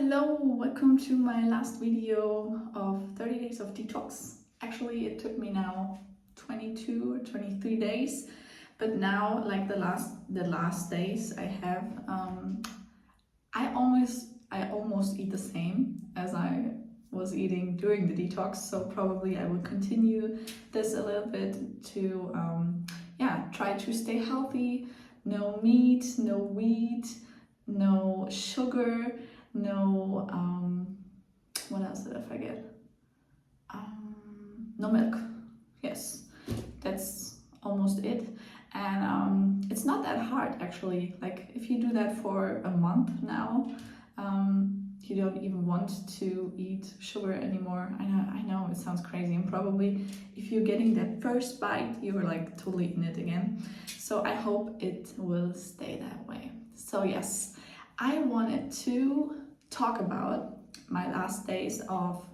Hello, welcome to my last video of 30 days of detox. Actually, it took me now 22 or 23 days, but now like the last days I have, I almost eat the same as I was eating during the detox. So probably I will continue this a little bit to try to stay healthy. No meat, no wheat, no sugar. No, what else did I forget? No milk. Yes, that's almost it. And it's not that hard actually. Like if you do that for a month now, you don't even want to eat sugar anymore. I know it sounds crazy, and probably if you're getting that first bite, you're like totally in it again. So I hope it will stay that way. So yes, I wanted to talk about my last days of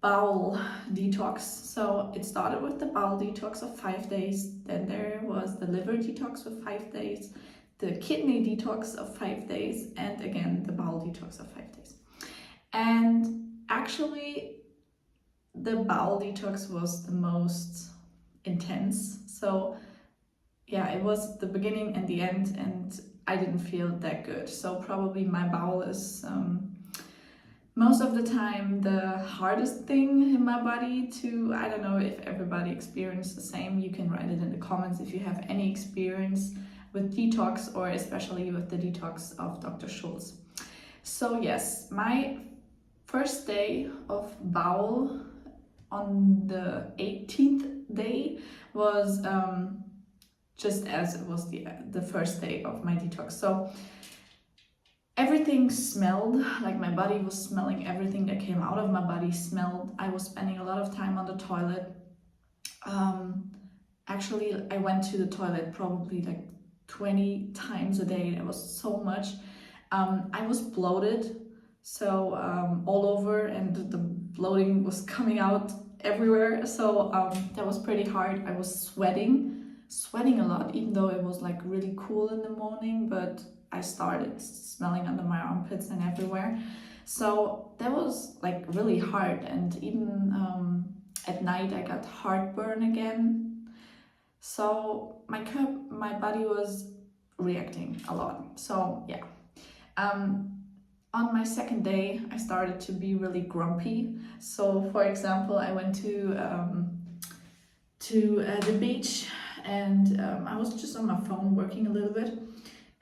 bowel detox. So it started with the bowel detox of 5 days, then there was the liver detox of 5 days, the kidney detox of 5 days, and again the bowel detox of 5 days. And actually the bowel detox was the most intense. So yeah, it was the beginning and the end, and I didn't feel that good. So probably my bowel is most of the time the hardest thing in my body to, I don't know if everybody experienced the same. You can write it in the comments if you have any experience with detox, or especially with the detox of Dr. Schulze. So yes, my first day of bowel on the 18th day was just as it was the first day of my detox. So everything smelled, like my body was smelling, everything that came out of my body smelled. I was spending a lot of time on the toilet. Actually, I went to the toilet probably like 20 times a day. That was so much. I was bloated, so all over, and the bloating was coming out everywhere. So that was pretty hard. I was sweating a lot, even though it was like really cool in the morning, but I started smelling under my armpits and everywhere. So that was like really hard, and even at night I got heartburn again. So my body was reacting a lot. So yeah, on my second day I started to be really grumpy. So for example, I went to the beach, and I was just on my phone working a little bit,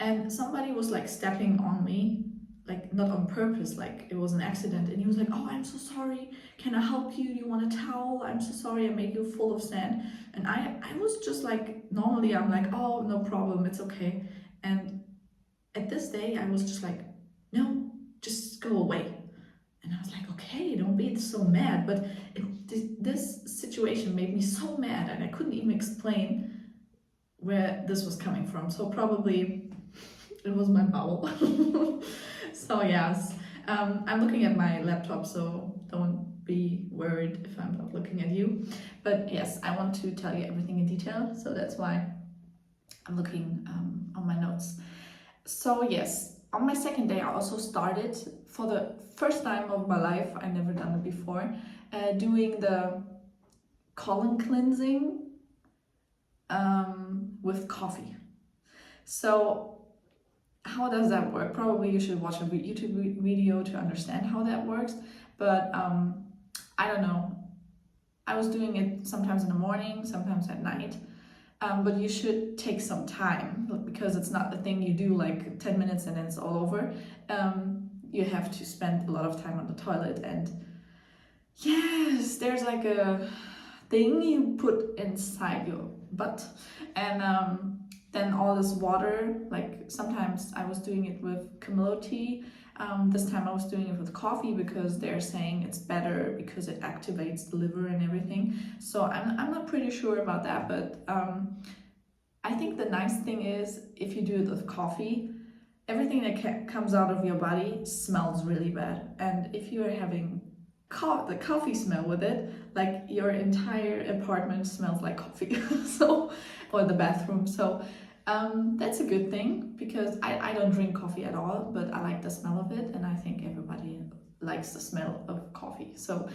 and somebody was like stepping on me, like not on purpose, like it was an accident, and he was like, "Oh, I'm so sorry, can I help you? Do you want a towel? I'm so sorry I made you full of sand." And I was just like, normally I'm like, "Oh, no problem, it's okay." And at this day I was just like, "No, just go away." And I was like, okay, don't be so mad. But this situation made me so mad, and I couldn't even explain where this was coming from. So probably it was my bowel. So yes, I'm looking at my laptop, so don't be worried if I'm not looking at you. But yes, I want to tell you everything in detail, so that's why I'm looking on my notes. So yes, on my second day I also started, for the first time of my life, I never done it before, doing the colon cleansing with coffee. So how does that work? Probably you should watch a YouTube video to understand how that works, but I don't know. I was doing it sometimes in the morning, sometimes at night. But you should take some time, because it's not the thing you do like 10 minutes and then it's all over. You have to spend a lot of time on the toilet, and yes, there's like a thing you put inside your butt, and then all this water, like sometimes I was doing it with chamomile tea. This time I was doing it with coffee, because they're saying it's better because it activates the liver and everything. So I'm not pretty sure about that, but I think the nice thing is, if you do it with coffee, everything that comes out of your body smells really bad. And if you're having the coffee smell with it, like your entire apartment smells like coffee. So, or the bathroom. So that's a good thing, because I don't drink coffee at all, but I like the smell of it, and I think likes the smell of coffee. So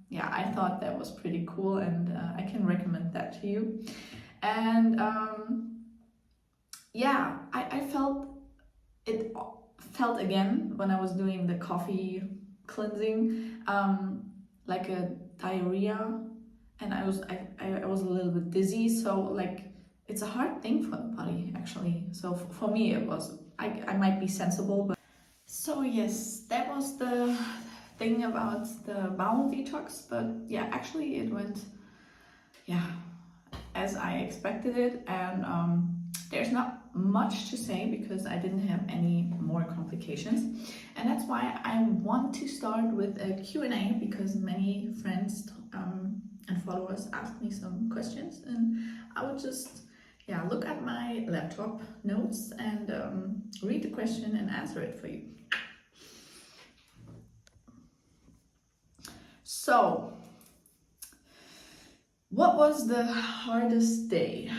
yeah, I thought that was pretty cool, and I can recommend that to you. And yeah, I felt again when I was doing the coffee cleansing, like a diarrhea, and I was a little bit dizzy. So like it's a hard thing for the body actually. So for me it was, I might be sensible, but so yes, that was the thing about the bowel detox. But yeah, actually it went, yeah, as I expected it, and there's not much to say because I didn't have any more complications, and that's why I want to start with a Q&A, because many friends and followers asked me some questions, and I would just look at my laptop notes and read the question and answer it for you. So, what was the hardest day?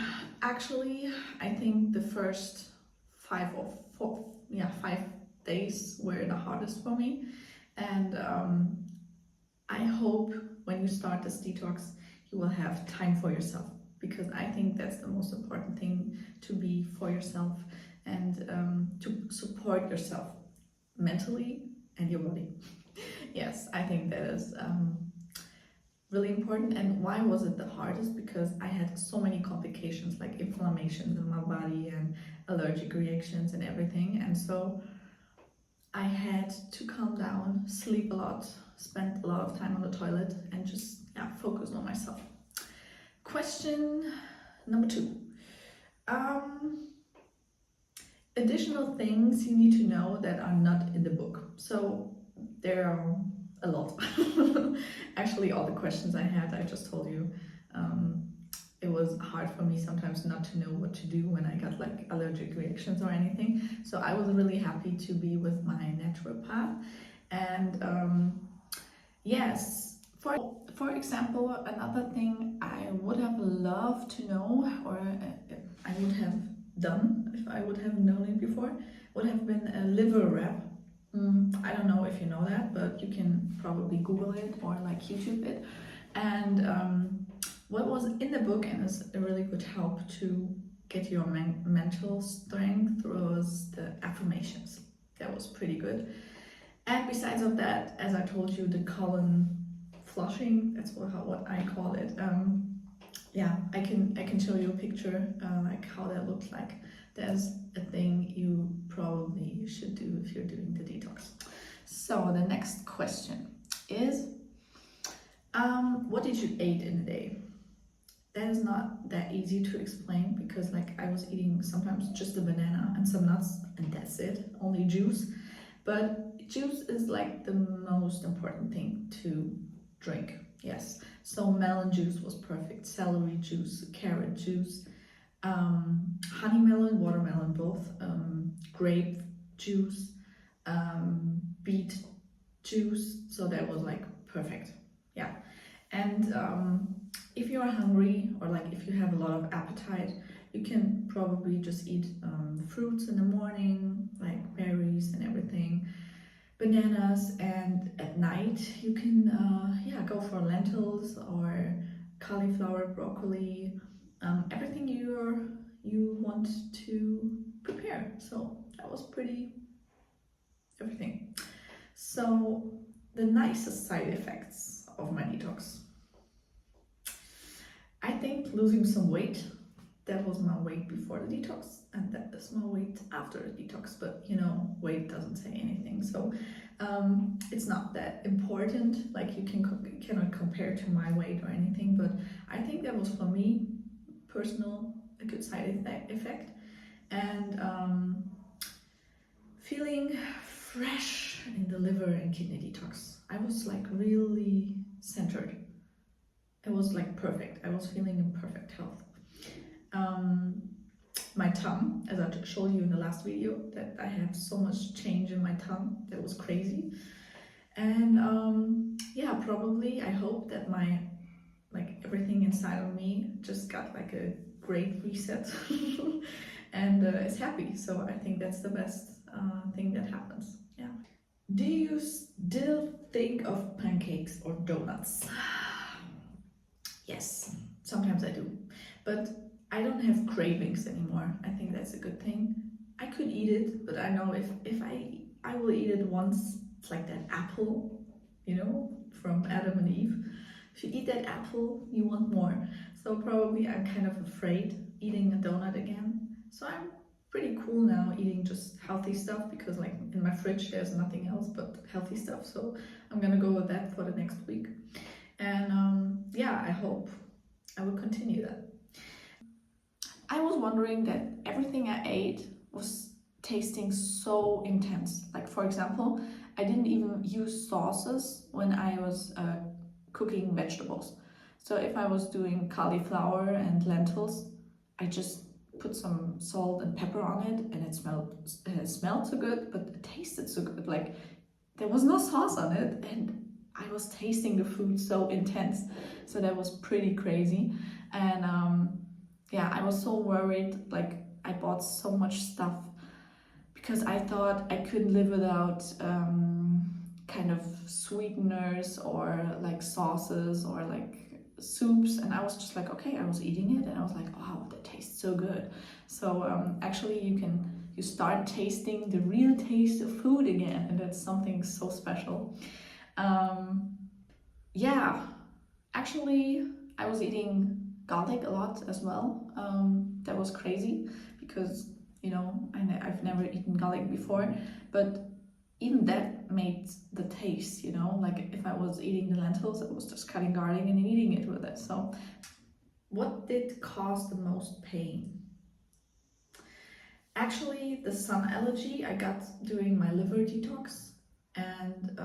Actually, I think the first 5 days were the hardest for me, and I hope when you start this detox, you will have time for yourself, because I think that's the most important thing, to be for yourself and to support yourself mentally and your body. Yes, I think that is really important. And why was it the hardest? Because I had so many complications, like inflammations in my body and allergic reactions and everything, and so I had to calm down, sleep a lot, spend a lot of time on the toilet, and just focus on myself. Question number 2. Additional things you need to know that are not in the book. So there are a lot. Actually, all the questions I had, I just told you. It was hard for me sometimes not to know what to do when I got like allergic reactions or anything. So I was really happy to be with my naturopath. And yes, for example, another thing I would have loved to know, or I would have done if I would have known it before, would have been a liver wrap. I don't know if you know that, but you can probably Google it or like YouTube it. And what was in the book, and is a really good help to get your mental strength, was the affirmations. That was pretty good. And besides of that, as I told you, the colon flushing, that's what I call it. I can show you a picture like how that looks like. There's a thing you probably should do if you're doing the detox. So the next question is, what did you eat in a day? That is not that easy to explain, because like I was eating sometimes just a banana and some nuts, and that's it, only juice. But juice is like the most important thing to drink. Yes, so melon juice was perfect, celery juice, carrot juice, honey melon, watermelon both, grape juice, beet juice, so that was like perfect. Yeah. And if you are hungry, or like if you have a lot of appetite, you can probably just eat fruits in the morning, like berries and everything, bananas, and at night you can go for lentils or cauliflower, broccoli, everything you want to prepare. So that was pretty everything. So the nicest side effects of my detox, I think losing some weight. That was my weight before the detox, and that is my weight after the detox. But you know, weight doesn't say anything, so it's not that important. Like you cannot compare to my weight or anything. But I think that was for me personal a good side effect, and feeling fresh in the liver and kidney detox. I was like really centered. It was like perfect. I was feeling in perfect health. My tongue, as I showed you in the last video, that I had so much change in my tongue, that was crazy. And probably I hope that my everything inside of me just got like a great reset and is happy. So I think that's the best thing that happens. Yeah. Do you of pancakes or donuts? Yes, sometimes I do, but I don't have cravings anymore. I think that's a good thing. I could eat it, but I know if I will eat it once. It's like that apple, you know, from Adam and Eve. If you eat that apple, you want more. So probably I'm kind of afraid eating a donut again. So I'm pretty cool now eating just healthy stuff, because like in my fridge there's nothing else but healthy stuff. So I'm gonna go with that for the next week. And yeah, I hope I will continue that. I was wondering that everything I ate was tasting so intense. Like, for example, I didn't even use sauces when I was cooking vegetables. So if I was doing cauliflower and lentils, I just put some salt and pepper on it, and it smelled so good, but it tasted so good. Like, there was no sauce on it, and I was tasting the food so intense. So that was pretty crazy. And yeah, I was so worried. Like, I bought so much stuff because I thought I couldn't live without kind of sweeteners or like sauces or like soups. And I was just like, okay, I was eating it and I was like, wow, that tastes so good. So actually you start tasting the real taste of food again, and that's something so special. Yeah, actually I was eating garlic a lot as well. That was crazy because, you know, I've never eaten garlic before, but even that made the taste, you know, like if I was eating the lentils, I was just cutting garlic and eating it with it. So what did cause the most pain? Actually, the sun allergy I got during my liver detox, and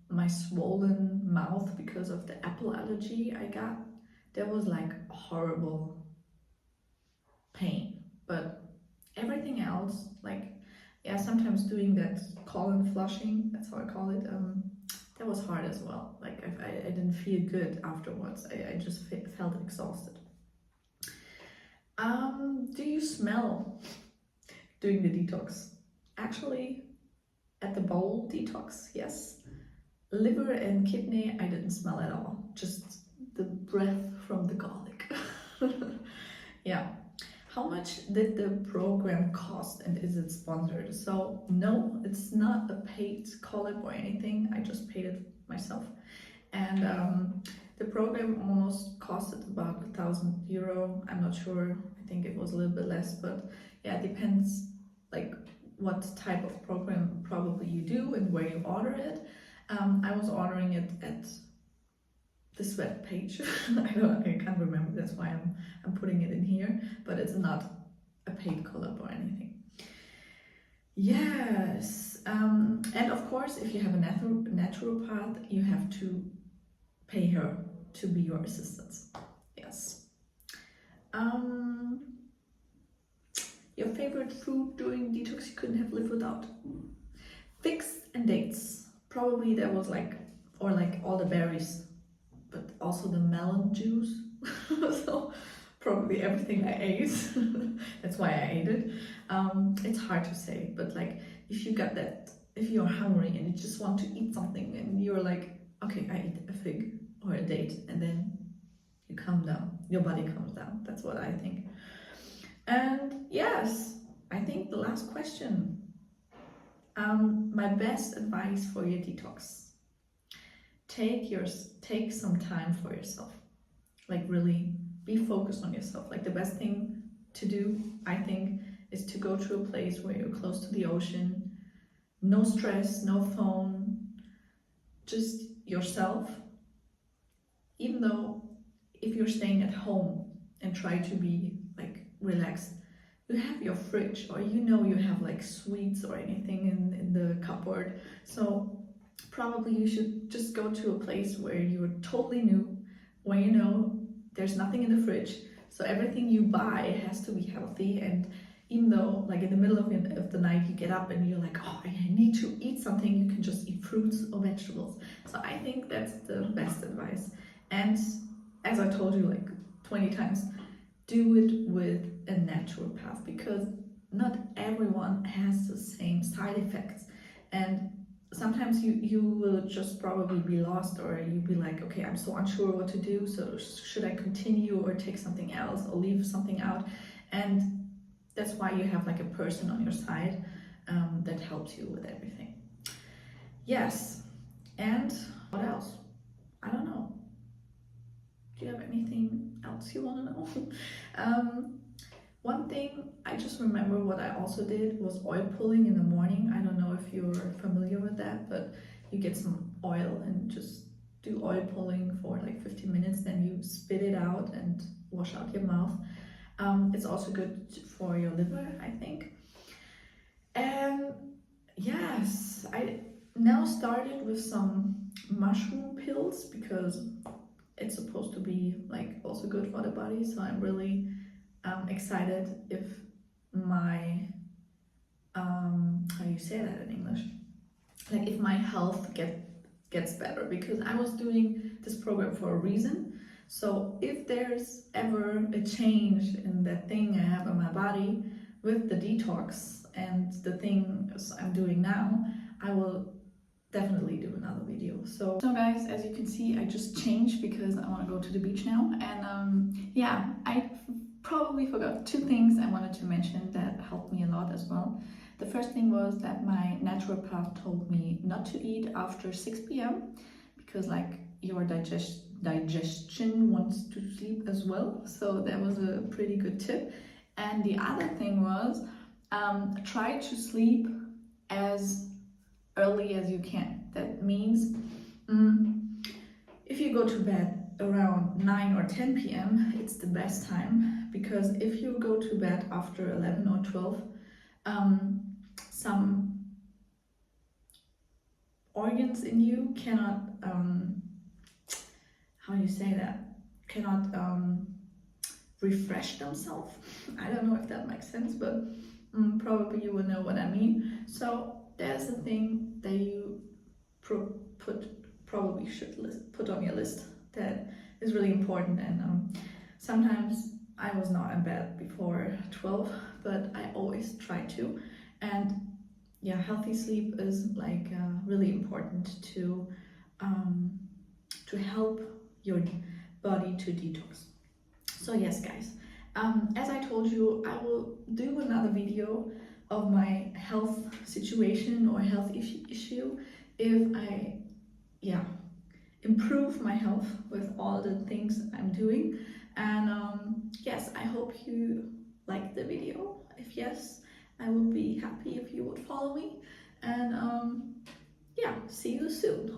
my swollen mouth because of the apple allergy I got. That was like horrible pain. But everything else, like, yeah, sometimes doing that colon flushing, that's how I call it, that was hard as well. Like, I didn't feel good afterwards. I just felt exhausted. Do you smell during the detox? Actually, at the bowel detox, yes. Liver and kidney, I didn't smell at all. Just the breath from the garlic. Yeah. How much did the program cost, and is it sponsored? So no, it's not a paid collab or anything. I just paid it myself. And the program almost costed about €1,000. I'm not sure. I think it was a little bit less, but yeah, it depends like what type of program probably you do and where you order it. I was ordering it at this web page. I can't remember. That's why I'm putting it in here. But it's not a paid collab or anything. Yes, and of course, if you have a naturopath, you have to pay her to be your assistant. Yes. Your favorite food during detox you couldn't have lived without? Figs and dates. Probably that was like, or like all the berries, but also the melon juice. So probably everything I ate. That's why I ate it. It's hard to say, but like if you got that, if you're hungry and you just want to eat something and you're like, okay, I eat a fig or a date, and then you calm down, your body calms down. That's what I think. And yes, I think the last question. My best advice for your detox: take some time for yourself. Like, really be focused on yourself. Like, the best thing to do, I think, is to go to a place where you're close to the ocean. No stress, no phone, just yourself. Even though if you're staying at home and try to be like relaxed, you have your fridge, or you know you have like sweets or anything in the cupboard. So probably you should just go to a place where you're totally new, where you know there's nothing in the fridge. So everything you buy has to be healthy. And even though like in the middle of the night you get up and you're like, oh, I need to eat something, you can just eat fruits or vegetables. So I think that's the best advice. And as I told you like 20 times, do it with a naturopath, because not everyone has the same side effects. And sometimes sometimes you will just probably be lost, or you'll be like, okay, I'm so unsure what to do, so should I continue or take something else or leave something out? And that's why you have like a person on your side that helps you with everything. Yes, and what else? I don't know. Do you have anything else you want to know? One thing I just remember what I also did was oil pulling in the morning. I don't know if you're familiar with that, but you get some oil and just do oil pulling for like 15 minutes, then you spit it out and wash out your mouth. It's also good for your liver, I think. And yes, I now started with some mushroom pills because it's supposed to be like also good for the body. So I'm really excited if my how do you say that in English? Like if my health gets better, because I was doing this program for a reason. So if there's ever a change in that thing I have in my body with the detox and the things I'm doing now, I will definitely do another video. So guys, as you can see, I just changed because I want to go to the beach now. And yeah, I probably forgot two things I wanted to mention that helped me a lot as well. The first thing was that my naturopath told me not to eat after 6 p.m. because like your digestion wants to sleep as well. So that was a pretty good tip. And the other thing was try to sleep as early as you can. That means if you go to bed around 9 or 10 p.m. it's the best time, because if you go to bed after 11 or 12, some organs in you cannot how do you say that, cannot refresh themselves. I don't know if that makes sense, but probably you will know what I mean. So there's a thing that you probably should put on your list that is really important. And sometimes I was not in bed before 12, but I always try to. And yeah, healthy sleep is like really important to help your body to detox. So yes, guys, as I told you, I will do another video of my health situation or health issue if I improve my health with all the things I'm doing. And yes, I hope you liked the video. If yes, I would be happy if you would follow me. And yeah, see you soon.